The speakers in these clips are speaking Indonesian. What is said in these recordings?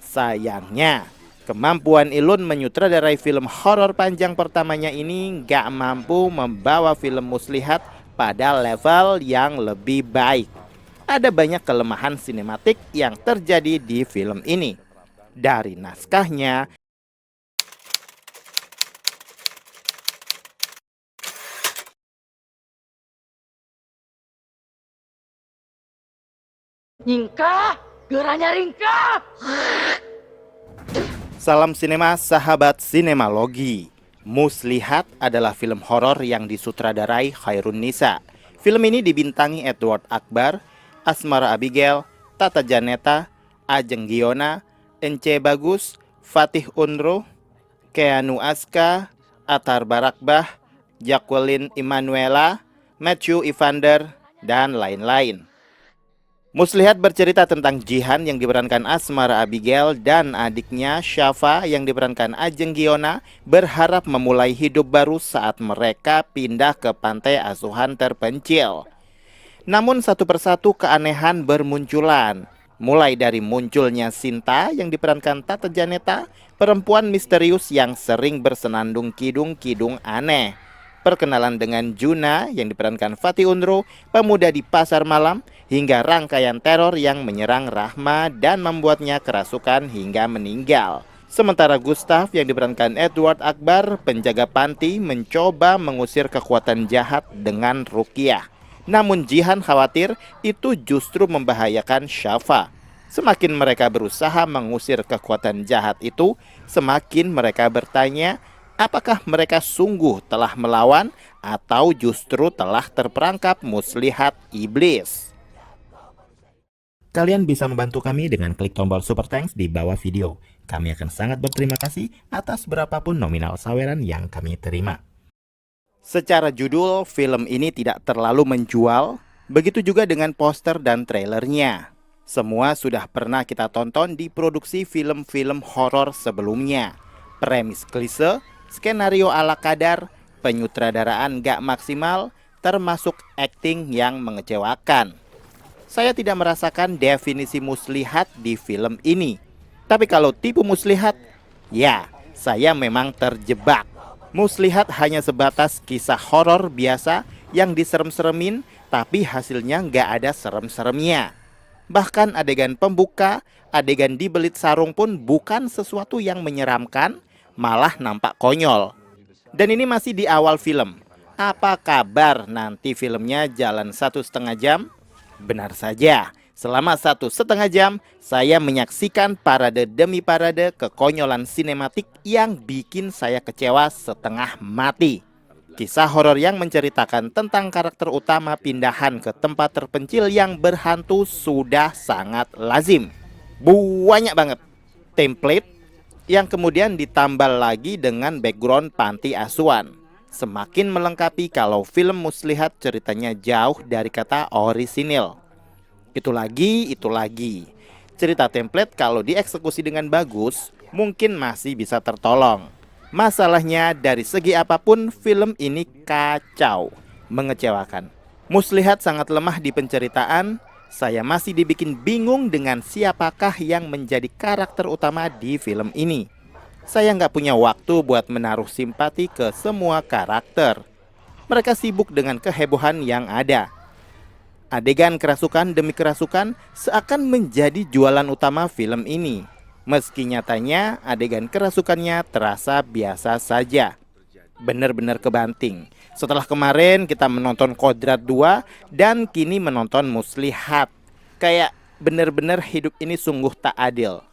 Sayangnya, kemampuan Ilun menyutradarai film horor panjang pertamanya ini nggak mampu membawa film Muslihat pada level yang lebih baik. Ada banyak kelemahan sinematik yang terjadi di film ini. Dari naskahnya, Nyingkah, geranya ringkah. salam sinema sahabat sinemalogi. Muslihat adalah film horor yang disutradarai Khairun Nisa. Film ini dibintangi Edward Akbar, Asmara Abigail, Tata Janeta, Ajeng Giona, Ence Bagus, Fatih Unro, Keanu Aska, Atar Barakbah, Jacqueline Emanuela, Matthew Evander, dan lain-lain. Muslihat bercerita tentang Jihan yang diperankan Asmara Abigail dan adiknya Syafa yang diperankan Ajeng Giona berharap memulai hidup baru saat mereka pindah ke pantai asuhan terpencil. Namun satu persatu keanehan bermunculan. Mulai dari munculnya Sinta yang diperankan Tata Janeta, perempuan misterius yang sering bersenandung kidung-kidung aneh. Perkenalan dengan Juna yang diperankan Fatih Unro, pemuda di pasar malam, hingga rangkaian teror yang menyerang Rahma dan membuatnya kerasukan hingga meninggal. Sementara Gustav yang diperankan Edward Akbar, penjaga panti, mencoba mengusir kekuatan jahat dengan ruqyah. Namun Jihan khawatir itu justru membahayakan Syafa. Semakin mereka berusaha mengusir kekuatan jahat itu, semakin mereka bertanya, apakah mereka sungguh telah melawan atau justru telah terperangkap muslihat iblis? Kalian bisa membantu kami dengan klik tombol super thanks di bawah video. Kami akan sangat berterima kasih atas berapapun nominal saweran yang kami terima. Secara judul, film ini tidak terlalu menjual. Begitu juga dengan poster dan trailernya. Semua sudah pernah kita tonton di produksi film-film horor sebelumnya. Premis klise, skenario ala kadar, penyutradaraan gak maksimal, termasuk akting yang mengecewakan. Saya tidak merasakan definisi muslihat di film ini. Tapi kalau tipu muslihat, ya, saya memang terjebak. Muslihat hanya sebatas kisah horor biasa yang diserem-seremin, tapi hasilnya nggak ada serem-seremnya. Bahkan adegan pembuka, adegan dibelit sarung pun bukan sesuatu yang menyeramkan, malah nampak konyol. Dan ini masih di awal film. Apa kabar nanti filmnya jalan 1,5 jam? Benar saja, selama 1,5 jam saya menyaksikan parade demi parade kekonyolan sinematik yang bikin saya kecewa setengah mati. Kisah horor yang menceritakan tentang karakter utama pindahan ke tempat terpencil yang berhantu sudah sangat lazim. Banyak banget template yang kemudian ditambah lagi dengan background panti asuhan. Semakin melengkapi kalau film muslihat ceritanya jauh dari kata orisinil. Itu lagi. Cerita template kalau dieksekusi dengan bagus, mungkin masih bisa tertolong. Masalahnya dari segi apapun film ini kacau, mengecewakan. Muslihat sangat lemah di penceritaan. Saya masih dibikin bingung dengan siapakah yang menjadi karakter utama di film ini. Saya nggak punya waktu buat menaruh simpati ke semua karakter. Mereka sibuk dengan kehebohan yang ada. Adegan kerasukan demi kerasukan seakan menjadi jualan utama film ini. Meski nyatanya adegan kerasukannya terasa biasa saja. Bener-bener kebanting. Setelah kemarin kita menonton Kodrat 2 dan kini menonton Muslihat. Kayak bener-bener hidup ini sungguh tak adil.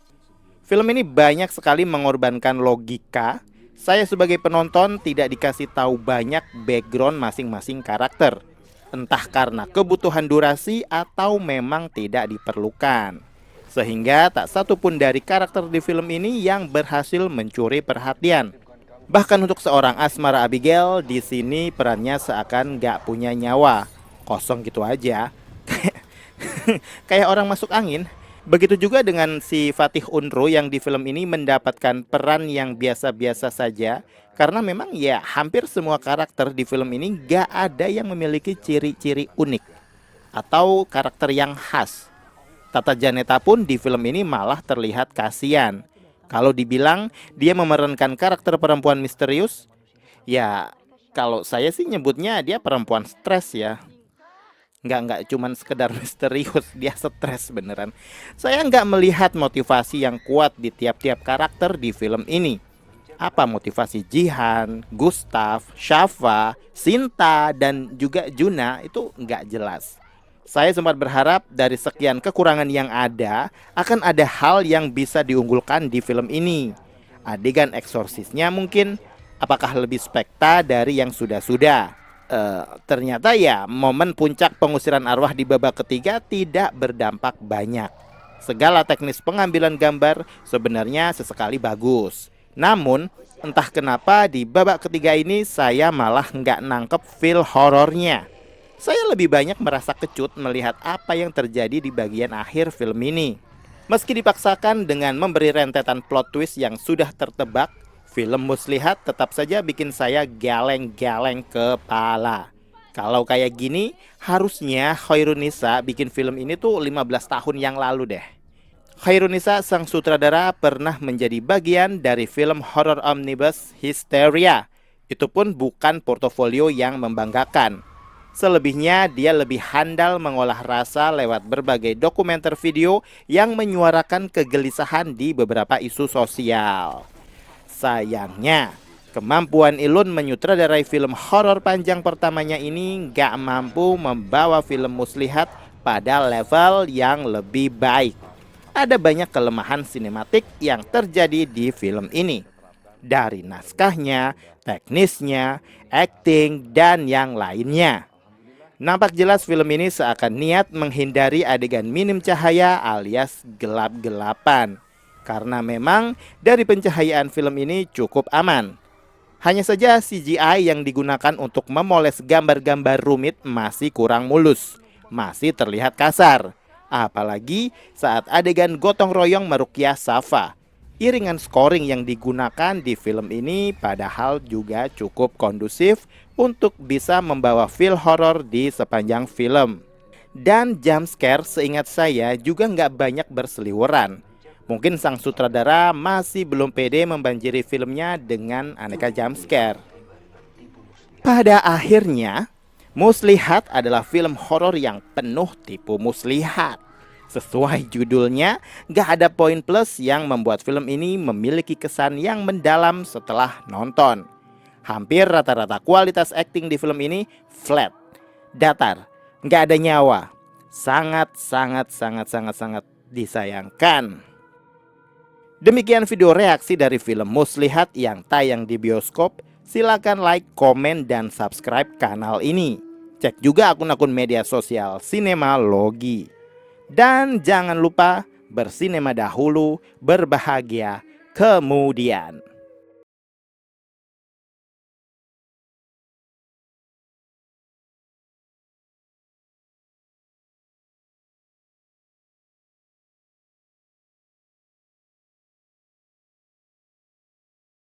Film ini banyak sekali mengorbankan logika. Saya sebagai penonton tidak dikasih tahu banyak background masing-masing karakter. Entah karena kebutuhan durasi atau memang tidak diperlukan. Sehingga tak satu pun dari karakter di film ini yang berhasil mencuri perhatian. Bahkan untuk seorang Asmara Abigail di sini perannya seakan gak punya nyawa. Kosong gitu aja. Kayak orang masuk angin. Begitu juga dengan si Fatih Unro yang di film ini mendapatkan peran yang biasa-biasa saja. Karena memang ya hampir semua karakter di film ini gak ada yang memiliki ciri-ciri unik atau karakter yang khas. Tata Janeta pun di film ini malah terlihat kasihan. Kalau dibilang dia memerankan karakter perempuan misterius, ya kalau saya sih nyebutnya dia perempuan stres ya. Nggak cuman sekedar misterius, dia stres beneran. Saya nggak melihat motivasi yang kuat di tiap-tiap karakter di film ini. Apa motivasi Jihan, Gustaf, Shafa, Sinta, dan juga Juna itu nggak jelas. Saya sempat berharap dari sekian kekurangan yang ada, akan ada hal yang bisa diunggulkan di film ini. Adegan eksorsisnya mungkin, apakah lebih spekta dari yang sudah-sudah? Ternyata ya, momen puncak pengusiran arwah di babak ketiga tidak berdampak banyak. Segala teknis pengambilan gambar sebenarnya sesekali bagus. Namun, entah kenapa di babak ketiga ini saya malah nggak nangkep feel horornya. Saya lebih banyak merasa kecut melihat apa yang terjadi di bagian akhir film ini. Meski dipaksakan dengan memberi rentetan plot twist yang sudah tertebak, film Muslihat tetap saja bikin saya geleng-geleng kepala. Kalau kayak gini, harusnya Khairunisa bikin film ini tuh 15 tahun yang lalu deh. Khairunisa sang sutradara pernah menjadi bagian dari film horror omnibus Hysteria. Itu pun bukan portofolio yang membanggakan. Selebihnya dia lebih handal mengolah rasa lewat berbagai dokumenter video yang menyuarakan kegelisahan di beberapa isu sosial. Sayangnya, kemampuan Ilun menyutradarai film horor panjang pertamanya ini nggak mampu membawa film Muslihat pada level yang lebih baik. Ada banyak kelemahan sinematik yang terjadi di film ini. Dari naskahnya, teknisnya, akting, dan yang lainnya. Nampak jelas film ini seakan niat menghindari adegan minim cahaya alias gelap-gelapan. Karena memang dari pencahayaan film ini cukup aman. Hanya saja CGI yang digunakan untuk memoles gambar-gambar rumit masih kurang mulus. Masih terlihat kasar. Apalagi saat adegan gotong royong meruqyah Safa. Iringan scoring yang digunakan di film ini padahal juga cukup kondusif untuk bisa membawa feel horor di sepanjang film. Dan jump scare seingat saya juga nggak banyak berseliweran. Mungkin sang sutradara masih belum pede membanjiri filmnya dengan aneka jump scare. Pada akhirnya, Muslihat adalah film horor yang penuh tipu muslihat. Sesuai judulnya, gak ada poin plus yang membuat film ini memiliki kesan yang mendalam setelah nonton. Hampir rata-rata kualitas akting di film ini flat, datar, gak ada nyawa. Sangat disayangkan. Demikian video reaksi dari film Muslihat yang tayang di bioskop. Silakan like, komen, dan subscribe kanal ini. Cek juga akun-akun media sosial Sinemalogi. Dan jangan lupa bersinema dahulu, berbahagia kemudian.